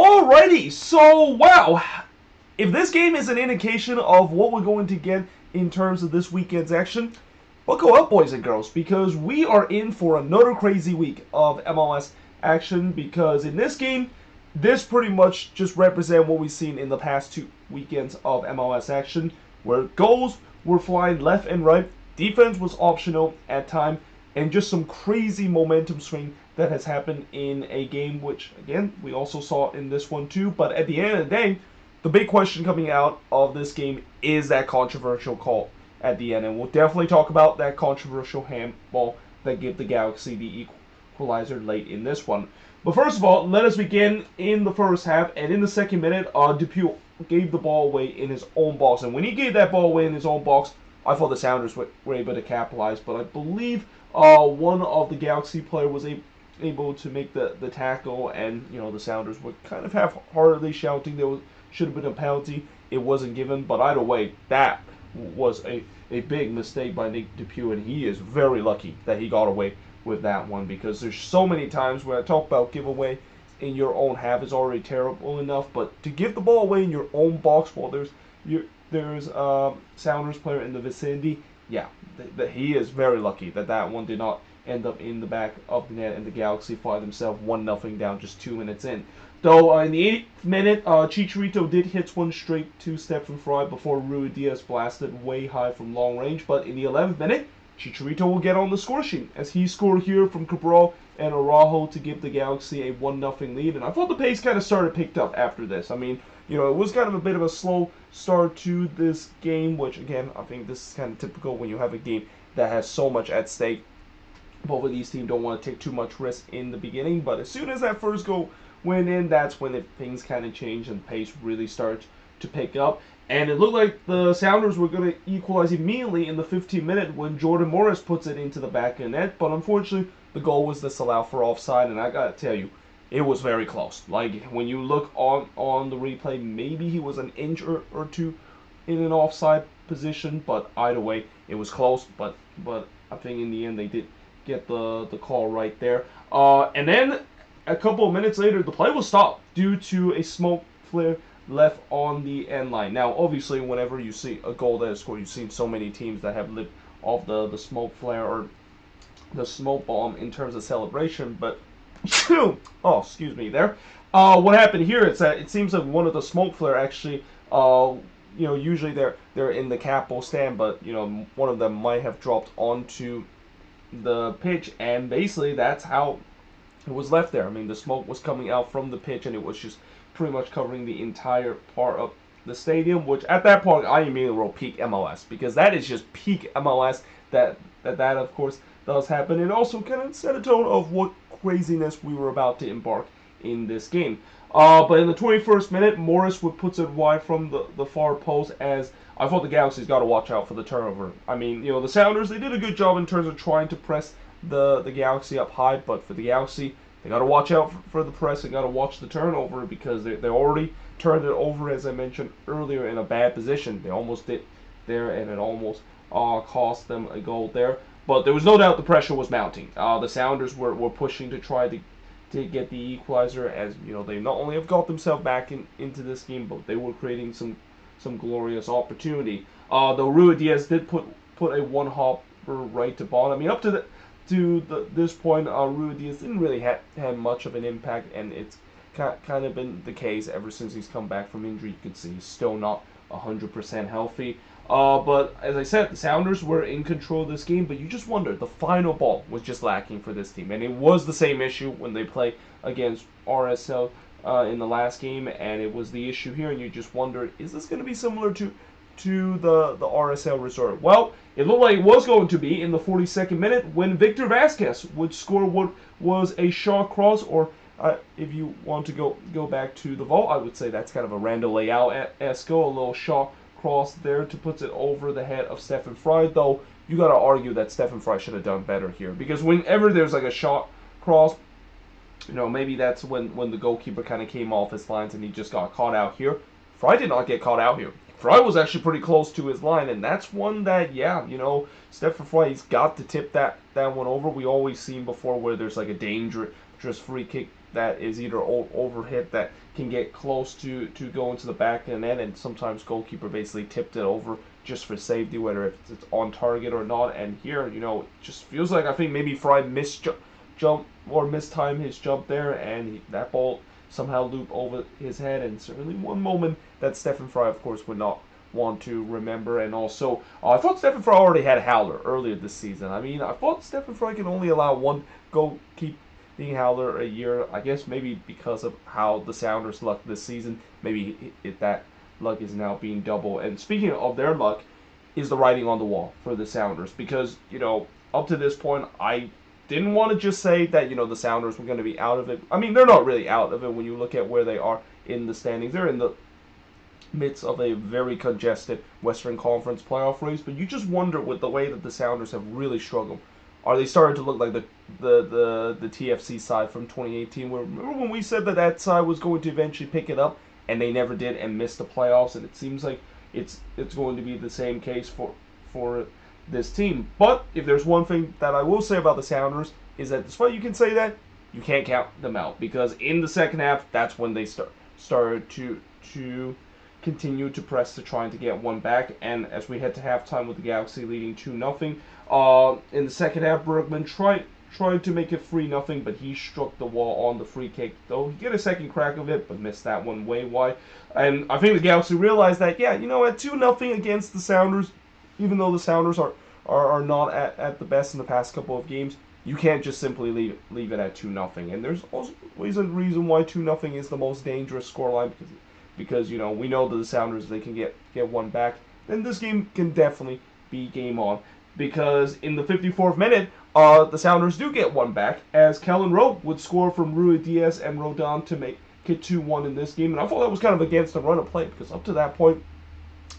Alrighty, so wow, if this game is an indication of what we're going to get in terms of this weekend's action, buckle up, boys and girls, because we are in for another crazy week of MLS action. Because in this game, this pretty much just represents what we've seen in the past two weekends of MLS action, where goals were flying left and right, defense was optional at time, and just some crazy momentum swing that has happened in a game, which again we also saw in this one too. But at the end of the day, the big question coming out of this game is that controversial call at the end, and we'll definitely talk about that controversial handball that gave the Galaxy the equalizer late in this one. But first of all, let us begin in the first half, and in the second minute, Dupuis gave the ball away in his own box, and when he gave that ball away in his own box, I thought the Sounders were able to capitalize, but I believe one of the Galaxy player was able to make the tackle, and the Sounders were kind of half-heartedly shouting there should have been a penalty. It wasn't given, but either way, that was a big mistake by Nick Dupuis, and he is very lucky that he got away with that one, because there's so many times where I talk about giveaway in your own half is already terrible enough, but to give the ball away in your own box while there's Sounders player in the vicinity, yeah, he is very lucky that one did not end up in the back of the net, and the Galaxy find themselves 1-0 down just 2 minutes in. Though in the 8th minute, Chicharito did hit one straight to Stephen Fry before Ruidíaz blasted way high from long range. But in the 11th minute, Chicharito will get on the score sheet as he scored here from Cabral and Araujo to give the Galaxy a 1-0 lead. And I thought the pace kind of started picked up after this. I mean, it was kind of a bit of a slow start to this game, which again, I think this is kind of typical when you have a game that has so much at stake. Both of these teams don't want to take too much risk in the beginning, but as soon as that first goal went in, that's when things kind of changed and the pace really started to pick up. And it looked like the Sounders were going to equalize immediately in the 15th minute when Jordan Morris puts it into the back of the net. But unfortunately, the goal was disallowed for offside, and I got to tell you, it was very close. Like, when you look on the replay, maybe he was an inch or two in an offside position, but either way, it was close. But I think in the end, they did get the call right there. And then a couple of minutes later, the play was stopped due to a smoke flare left on the end line. Now, obviously, whenever you see a goal that is scored, you've seen so many teams that have lived off the smoke flare or the smoke bomb in terms of celebration. But, oh, excuse me there. What happened here is that it seems like one of the smoke flare actually, usually they're in the capital stand, but, one of them might have dropped onto the pitch, and basically that's how it was left there. I mean, the smoke was coming out from the pitch, and it was just pretty much covering the entire part of the stadium, which at that point I immediately wrote peak MLS, because that is just peak MLS that of course does happen. It also kind of set a tone of what craziness we were about to embark in this game. But in the 21st minute, Morris puts it wide from the far post, as I thought the Galaxy's got to watch out for the turnover. I mean, the Sounders, they did a good job in terms of trying to press the Galaxy up high, but for the Galaxy, they got to watch out for the press. They got to watch the turnover, because they already turned it over, as I mentioned earlier, in a bad position. They almost did there, and it almost cost them a goal there. But there was no doubt the pressure was mounting. The Sounders were pushing to try to get the equalizer, as they not only have got themselves back into this game, but they were creating some glorious opportunity. Though Ruidíaz did put a one-hopper right to ball. I mean, up to this point, Ruidíaz didn't really have much of an impact, and it's kind of been the case ever since he's come back from injury. You can see he's still not 100% healthy. But as I said, the Sounders were in control of this game, but you just wonder, the final ball was just lacking for this team. And it was the same issue when they played against RSL in the last game, and it was the issue here, and you just wonder, is this going to be similar to the RSL resort? Well, it looked like it was going to be in the 42nd minute when Victor Vasquez would score what was a short cross, or if you want to go back to the vault, I would say that's kind of a Randall Leao-esque, a little short cross there to put it over the head of Stephen Fry. Though you got to argue that Stephen Fry should have done better here, because whenever there's like a short cross, maybe that's when the goalkeeper kind of came off his lines and he just got caught out here. Fry did not get caught out here. Fry was actually pretty close to his line, and that's one that, yeah, Stephen Fry, he's got to tip that one over. We always seen before where there's like a dangerous free kick that is either overhit that can get close to going to the back of the net, and sometimes goalkeeper basically tipped it over just for safety, whether it's on target or not. And here, you know, it just feels like I think maybe Fry missed jump or mistime his jump there, and that ball somehow looped over his head. And certainly one moment that Stefan Fry, of course, would not want to remember. And also, I thought Stefan Fry already had a howler earlier this season. I mean, I thought Stefan Fry can only allow one goalkeeping howler a year. I guess maybe because of how the Sounders luck this season, maybe that luck is now being double. And speaking of their luck, is the writing on the wall for the Sounders, because, you know, up to this point, I didn't want to just say that, you know, the Sounders were going to be out of it. I mean, they're not really out of it when you look at where they are in the standings. They're in the midst of a very congested Western Conference playoff race, but you just wonder with the way that the Sounders have really struggled. Are they starting to look like the TFC side from 2018? Where, remember when we said that that side was going to eventually pick it up, and they never did and missed the playoffs? And it seems like it's going to be the same case for this team. But if there's one thing that I will say about the Sounders, is that despite you can say that, you can't count them out, because in the second half, that's when they started to continue to press to trying to get one back. And as we head to halftime with the Galaxy leading 2-0, in the second half, Bergman tried to make it 3-0, but he struck the wall on the free kick. Though he get a second crack of it, but missed that one way wide. And I think the Galaxy realized that, yeah, you know, at 2-0 against the Sounders, even though the Sounders are not at the best in the past couple of games, you can't just simply leave it at 2-0. And there's always a reason why 2-0 is the most dangerous scoreline, because you know, we know that the Sounders, they can get one back, then this game can definitely be game on. Because in the 54th minute, the Sounders do get one back, as Kellen Rowe would score from Rui Diaz and Rodon to make it 2-1 in this game. And I thought that was kind of against the run of play, because up to that point,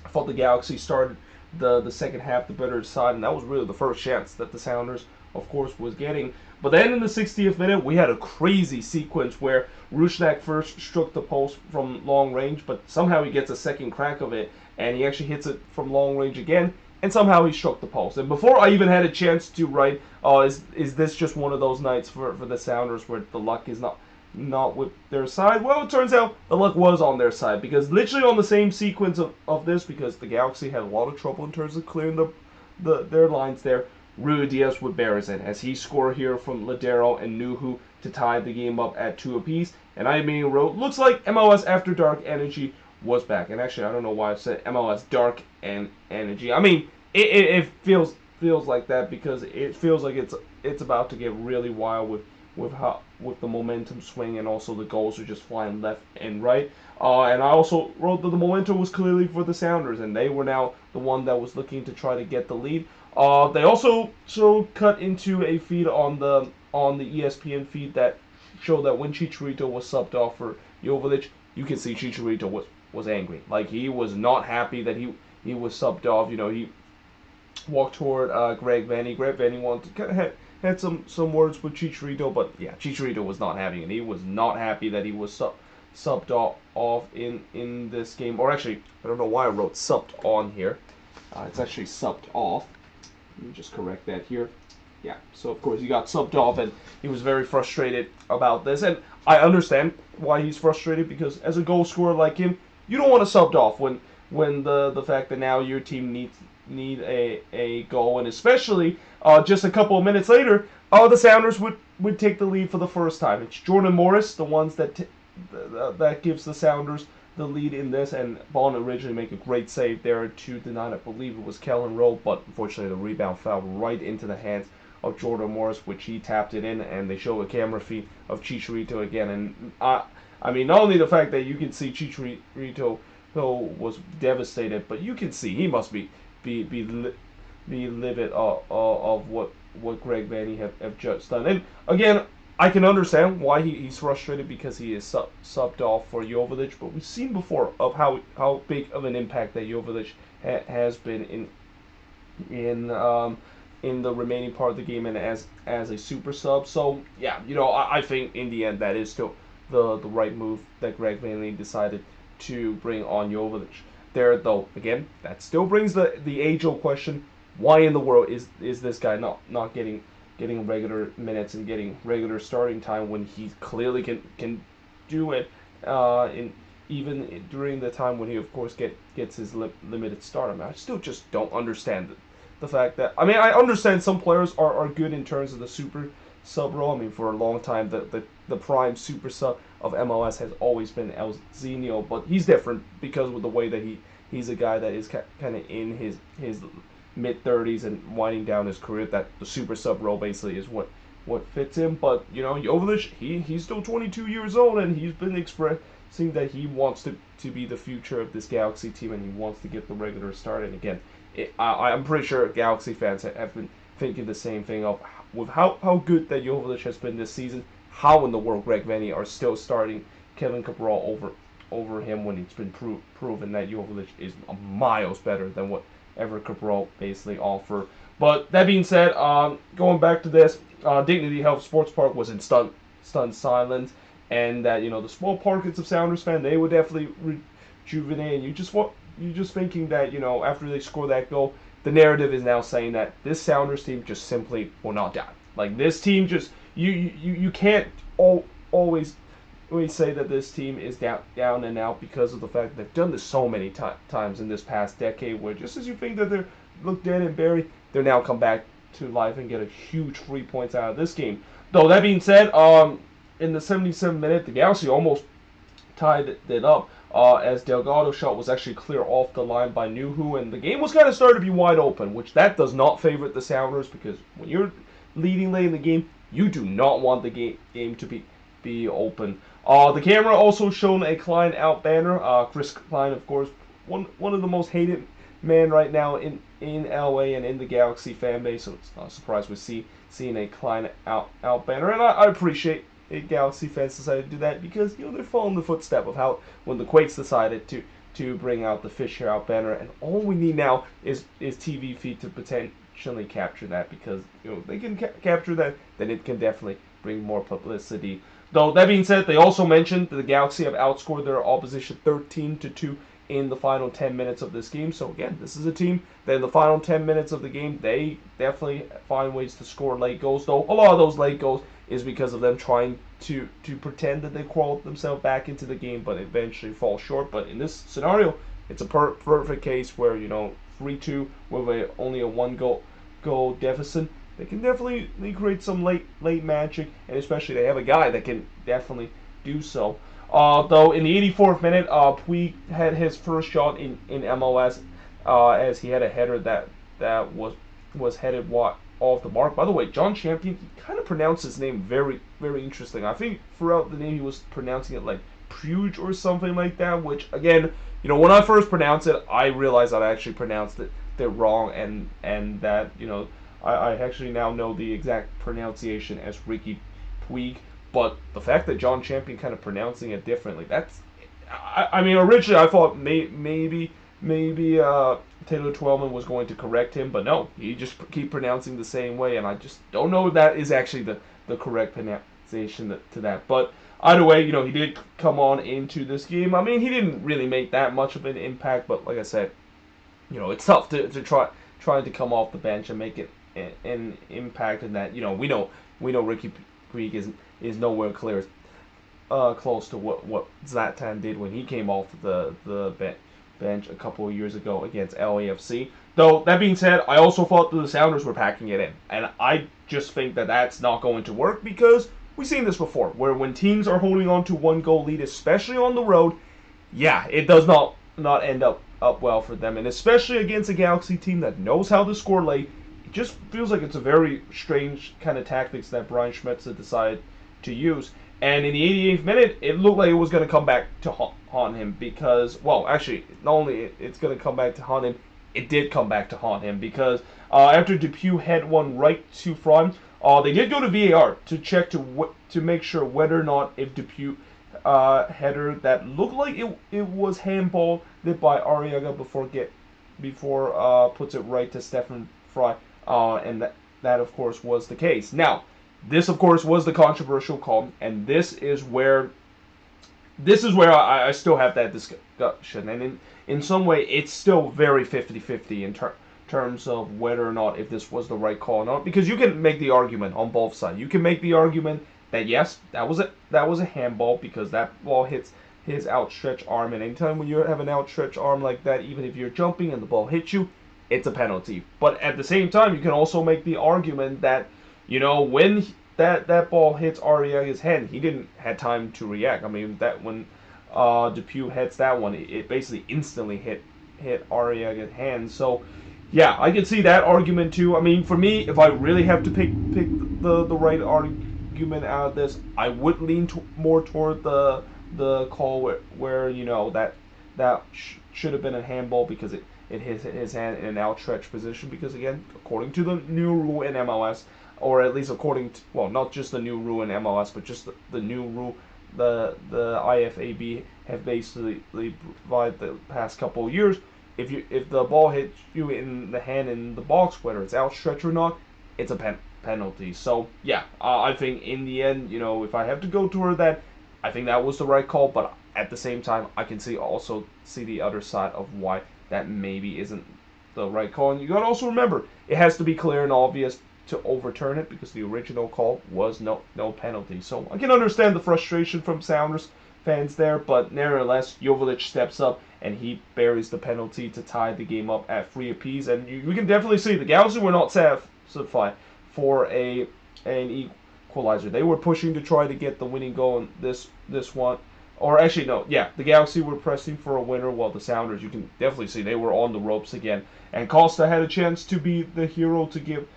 I thought the Galaxy started the second half the better side, and that was really the first chance that the Sounders, of course, was getting. But then in the 60th minute, we had a crazy sequence where Rusnak first struck the post from long range, but somehow he gets a second crack of it, and he actually hits it from long range again, and somehow he struck the post. And before I even had a chance to write, is this just one of those nights for the Sounders where the luck is not with their side? Well, it turns out the luck was on their side, because literally on the same sequence of this, because the Galaxy had a lot of trouble in terms of clearing their lines there, Rui Diaz would bear us in, as he scored here from Ladero and Nuhu to tie the game up at 2 apiece. And I mean, looks like MLS After Dark energy was back. And actually, I don't know why I said MLS Dark and Energy. I mean, it feels like that, because it feels like it's about to get really wild with the momentum swing, and also the goals are just flying left and right. And I also wrote that the momentum was clearly for the Sounders, and they were now the one that was looking to try to get the lead. They also cut into a feed on the ESPN feed that showed that when Chicharito was subbed off for Joveljic, you can see Chicharito was angry. Like, he was not happy that he was subbed off. You know, he walked toward Greg Vanny. Greg Vanny wanted to had some words with Chicharito, but yeah, Chicharito was not having it. He was not happy that he was subbed off in this game. Or actually, I don't know why I wrote subbed on here. It's actually subbed off. Let me just correct that here. Yeah, so of course he got subbed off, and he was very frustrated about this. And I understand why he's frustrated, because as a goal scorer like him, you don't want to subbed off when the fact that now your team need a goal, and especially just a couple of minutes later, the Sounders would take the lead for the first time. It's Jordan Morris, the ones that gives the Sounders the lead in this, and Bond originally make a great save there to deny, I believe it was Kellen Rowe, but unfortunately the rebound fell right into the hands of Jordan Morris, which he tapped it in, and they show a camera feed of Chicharito again. And I mean, not only the fact that you can see Chicharito was devastated, but you can see he must be livid of what Greg Vanny have just done. And again, I can understand why he's frustrated, because he is subbed off for Joveljic, but we've seen before of how big of an impact that Joveljic has been in the remaining part of the game, and as a super sub. So yeah, you know, I think in the end that is still the right move that Greg Vanny decided to bring on Joveljic. There, though, again, that still brings the age-old question: why in the world is this guy not getting getting regular minutes and getting regular starting time when he clearly can do it in even during the time when he of course gets his limited start. I mean, I still just don't understand the fact that, I mean, I understand some players are good in terms of the super sub role. I mean, for a long time the prime super sub of MLS has always been El Zeno, but he's different because with the way that he's a guy that is kind of in his mid 30s and winding down his career. That the super sub role basically is what fits him. But you know, Jovic, he's still 22 years old, and he's been expressing that he wants to be the future of this Galaxy team, and he wants to get the regular start. And again, I'm pretty sure Galaxy fans have been thinking the same thing of with how good that Jovic has been this season. How in the world Greg Vanney are still starting Kevin Cabral over him when it's been proven that Jovic is miles better than what ever Cabral basically offer. But that being said, going back to this, Dignity Health Sports Park was in stunned silence, and that, you know, the small pockets of Sounders fan, they would definitely rejuvenate. And you just thinking that, you know, after they score that goal, the narrative is now saying that this Sounders team just simply will not die. Like, this team just you can't always say that this team is down and out because of the fact that they've done this so many times in this past decade, where just as you think that they look dead and buried, they're now come back to life and get a huge 3 points out of this game. Though that being said, in the 77th minute, the Galaxy almost tied it up as Delgado's shot was actually clear off the line by Nuhu, and the game was kind of starting to be wide open, which that does not favor the Sounders, because when you're leading late in the game, you do not want the game to be open. The camera also shown a Klein out banner. Chris Klein, of course, one of the most hated men right now in LA and in the Galaxy fan base, so it's not a surprise we seeing a Klein out banner, and I appreciate it. Galaxy fans decided to do that because, you know, they're following the footstep of how when the Quakes decided to bring out the Fisher out banner, and all we need now is TV feed to potentially capture that, because, you know, if they can capture that, then it can definitely bring more publicity. Though that being said, they also mentioned that the Galaxy have outscored their opposition 13-2 in the final 10 minutes of this game. So again, this is a team that in the final 10 minutes of the game, they definitely find ways to score late goals. Though a lot of those late goals is because of them trying to pretend that they crawled themselves back into the game, but eventually fall short. But in this scenario, it's a perfect case where, you know, 3-2 with only a one goal deficit. They can definitely create some late magic, and especially they have a guy that can definitely do so. Though in the 84th minute, Puig had his first shot in MLS as he had a header that was headed off the mark. By the way, John Champion, he kind of pronounced his name very, very interesting. I think throughout the name he was pronouncing it like Puig or something like that, which, again, you know, when I first pronounced it, I realized I actually pronounced it wrong, and that, you know, I actually now know the exact pronunciation as Ricky Puig. But the fact that John Champion kind of pronouncing it differently, that's, I mean, originally I thought maybe Taylor Twellman was going to correct him, but no, he just keep pronouncing the same way, and I just don't know if that is actually the correct pronunciation to that. But either way, you know, he did come on into this game. I mean, he didn't really make that much of an impact, but like I said, you know, it's tough to trying to come off the bench and make it an impact, in that, you know, we know Ricky Puig is nowhere close to what Zlatan did when he came off the bench a couple of years ago against LAFC. Though that being said, I also thought that the Sounders were packing it in, and I just think that that's not going to work, because we've seen this before, where when teams are holding on to one goal lead, especially on the road, yeah, it does not end up well for them, and especially against a Galaxy team that knows how to score late. It just feels like it's a very strange kind of tactics that Brian Schmetzer decided to use. And in the 88th minute, it looked like it was going to come back to haunt him, because, well, actually, not only it's going to come back to haunt him, it did come back to haunt him, because after Depew had one right to front, they did go to VAR to check to make sure whether or not if Depew header that looked like it was handballed by Arriaga before puts it right to Stephen Fry, and that of course was the case. Now, this of course was the controversial call, and this is where I still have that discussion, and in some way it's still very 50-50 in terms terms of whether or not if this was the right call or not, because you can make the argument on both sides. You can make the argument that yes, that was a handball because that ball hits his outstretched arm, and anytime when you have an outstretched arm like that, even if you're jumping and the ball hits you, it's a penalty. But at the same time, you can also make the argument that when that ball hits Arriaga's hand, he didn't have time to react. I mean, that when Depew hits that one, it basically instantly hit Arriaga's hand. So yeah, I can see that argument too. I mean, for me, if I really have to pick the right argument out of this, I would lean more toward the call where that should have been a handball because it hit his hand in an outstretched position. Because again, according to the new rule in MLS, or at least according to, well, not just the new rule in MLS, but just the new rule the IFAB have basically provided the past couple of years. If the ball hits you in the hand in the box, whether it's outstretched or not, it's a penalty. So yeah, I think in the end, if I have to go toward that, I think that was the right call. But at the same time, I can also see the other side of why that maybe isn't the right call. And you gotta also remember, it has to be clear and obvious to overturn it because the original call was no penalty. So I can understand the frustration from Sounders fans there, but nevertheless, Joveljic steps up and he buries the penalty to tie the game up at 3 apiece. And you can definitely see the Galaxy were not satisfied for an equalizer. They were pushing to try to get the winning goal in this one. Or actually, no, yeah, the Galaxy were pressing for a winner, while the Sounders, you can definitely see they were on the ropes again. And Costa had a chance to be the hero to give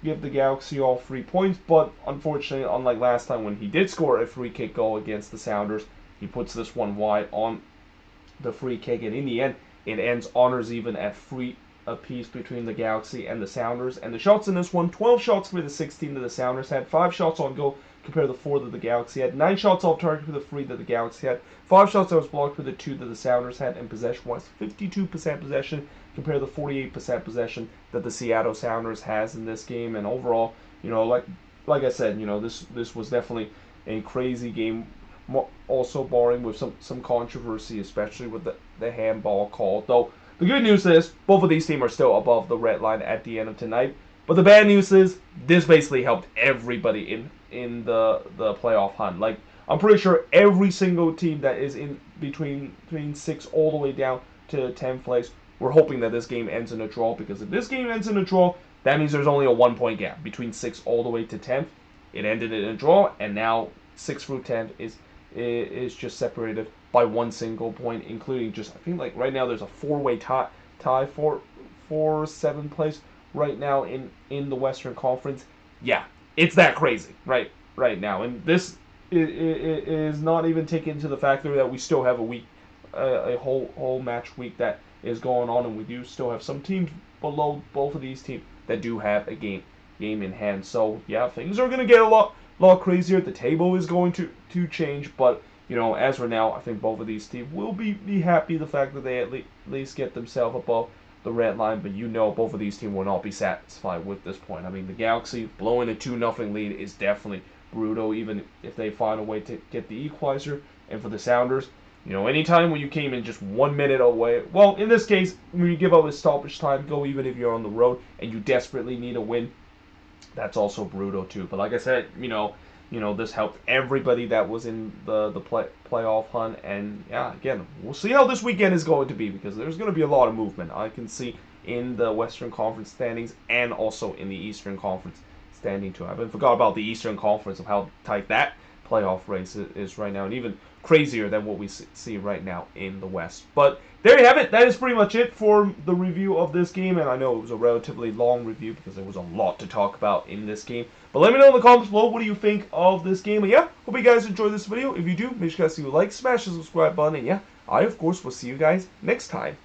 the Galaxy all 3 points, but unfortunately, unlike last time when he did score a free kick goal against the Sounders, he puts this one wide on the free kick, and in the end, it ends honors even at 3 apiece between the Galaxy and the Sounders. And the shots in this one, 12 shots for the 16 that the Sounders had, 5 shots on goal compared to the 4 that the Galaxy had, 9 shots off target for the 3 that the Galaxy had, 5 shots that was blocked for the 2 that the Sounders had, and possession-wise, 52% possession compared to the 48% possession that the Seattle Sounders has in this game. And overall, like I said, this was definitely a crazy game, also barring with some controversy, especially with the handball call. Though the good news is both of these teams are still above the red line at the end of tonight. But the bad news is this basically helped everybody in the playoff hunt. Like, I'm pretty sure every single team that is in between 6 all the way down to 10th place, we're hoping that this game ends in a draw, because if this game ends in a draw, that means there's only a 1-point gap between 6 all the way to 10th. It ended in a draw, and now 6 through 10th is just separated by 1 single point, including just, I think, like right now there's a 4-way tie for 7th place right now in the Western Conference. Yeah, it's that crazy right now, and this is not even taking into the factor that we still have a whole match week that is going on, and we do still have some teams below both of these teams that do have a game in hand. So yeah, things are gonna get a lot crazier. The table is going to change, but as for now, I think both of these teams will be happy the fact that they at least get themselves above the red line. But both of these teams will not be satisfied with this point. I mean, the Galaxy blowing a 2-0 lead is definitely brutal, even if they find a way to get the equalizer. And for the Sounders, anytime when you came in just 1 minute away, well, in this case, when you give up a stoppage time goal, even if you're on the road and you desperately need a win, that's also brutal too. But like I said, this helped everybody that was in the playoff hunt. And yeah, again, we'll see how this weekend is going to be, because there's going to be a lot of movement. I can see in the Western Conference standings and also in the Eastern Conference standing too. I haven't forgot about the Eastern Conference, of how tight that playoff race is right now, and even crazier than what we see right now in the West. But there you have it. That is pretty much it for the review of this game, and I know it was a relatively long review because there was a lot to talk about in this game. But let me know in the comments below, what do you think of this game? And yeah, hope you guys enjoyed this video. If you do, make sure you guys leave a like, smash the subscribe button, and yeah, I of course will see you guys next time.